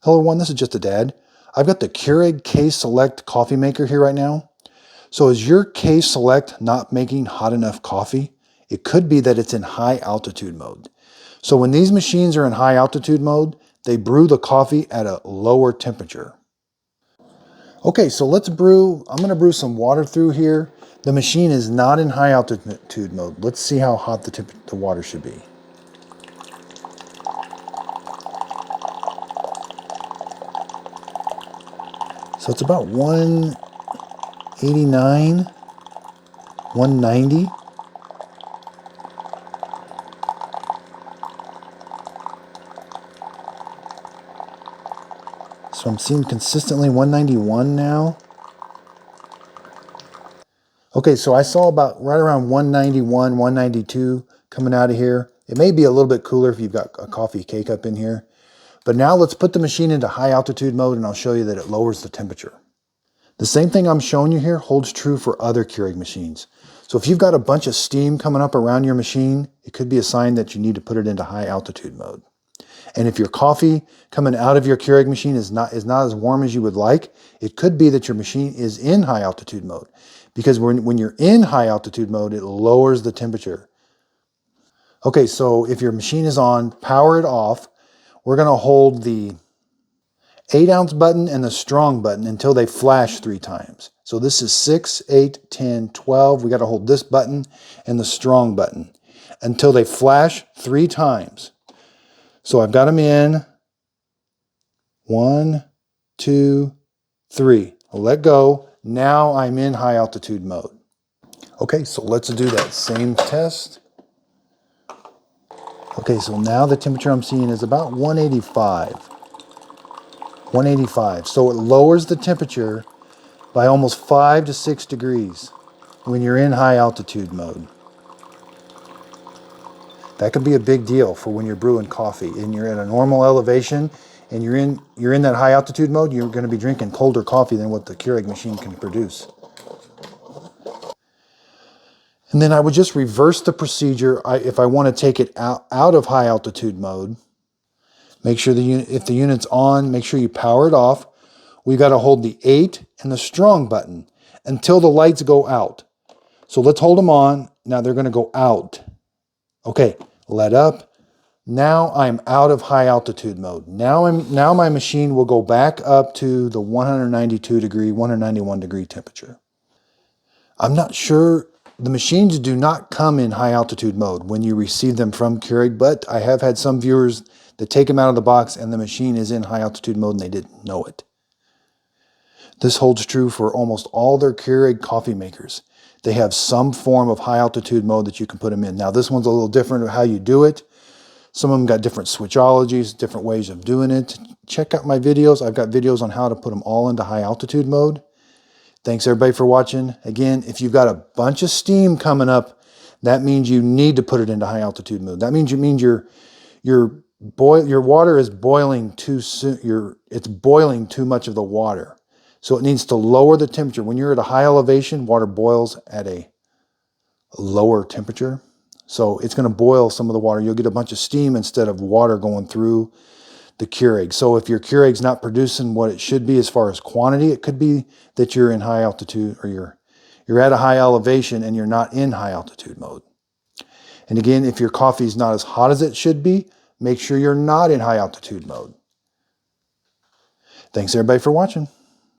Hello everyone, this is just a dad. I've got the Keurig K-Select coffee maker here right now. So is your K-Select not making hot enough coffee? It could be that it's in high altitude mode. So when these machines are in high altitude mode, they brew the coffee at a lower temperature. Okay, so let's brew. I'm going to brew some water through here. The machine is not in high altitude mode. Let's see how hot the water should be. So it's about 189, 190. So I'm seeing consistently 191 now. Okay, so I saw about right around 191, 192 coming out of here. It may be a little bit cooler if you've got a coffee K-Cup in here. But now let's put the machine into high altitude mode and I'll show you that it lowers the temperature. The same thing I'm showing you here holds true for other Keurig machines. So if you've got a bunch of steam coming up around your machine, it could be a sign that you need to put it into high altitude mode. And if your coffee coming out of your Keurig machine is not as warm as you would like, it could be that your machine is in high altitude mode. Because when you're in high altitude mode, it lowers the temperature. Okay, so if your machine is on, power it off. We're going to hold the 8-ounce button and the strong button until they flash 3 times. So this is 6, 8, 10, 12. We got to hold this button and the strong button until they flash 3 times. So I've got them in. 1, 2, 3. I'll let go. Now I'm in high altitude mode. Okay, so let's do that same test. Okay, so now the temperature I'm seeing is about 185. 185. So it lowers the temperature by almost 5 to 6 degrees when you're in high altitude mode. That could be a big deal for when you're brewing coffee and you're at a normal elevation and you're in that high altitude mode. You're going to be drinking colder coffee than what the Keurig machine can produce. And then I would just reverse the procedure. If I want to take it out of high altitude mode, make sure if the unit's on, make sure you power it off. We've got to hold the 8 and the strong button until the lights go out. So let's hold them on. Now they're going to go out. Okay, let up. Now I'm out of high altitude mode. Now my machine will go back up to the 192 degree, 191 degree temperature. I'm not sure. The machines do not come in high altitude mode when you receive them from Keurig, but I have had some viewers that take them out of the box and the machine is in high altitude mode and they didn't know it. This holds true for almost all their Keurig coffee makers. They have some form of high altitude mode that you can put them in. Now this one's a little different of how you do it. Some of them got different switchologies, different ways of doing it. Check out my videos. I've got videos on how to put them all into high altitude mode. Thanks everybody for watching. Again, if you've got a bunch of steam coming up, that means you need to put it into high altitude mode. That means your water is boiling too soon. It's boiling too much of the water. So it needs to lower the temperature. When you're at a high elevation, water boils at a lower temperature. So it's going to boil some of the water. You'll get a bunch of steam instead of water going through the Keurig. So if your Keurig's not producing what it should be as far as quantity, it could be that you're in high altitude or you're at a high elevation and you're not in high altitude mode. And again, if your coffee's not as hot as it should be, make sure you're not in high altitude mode. Thanks everybody for watching.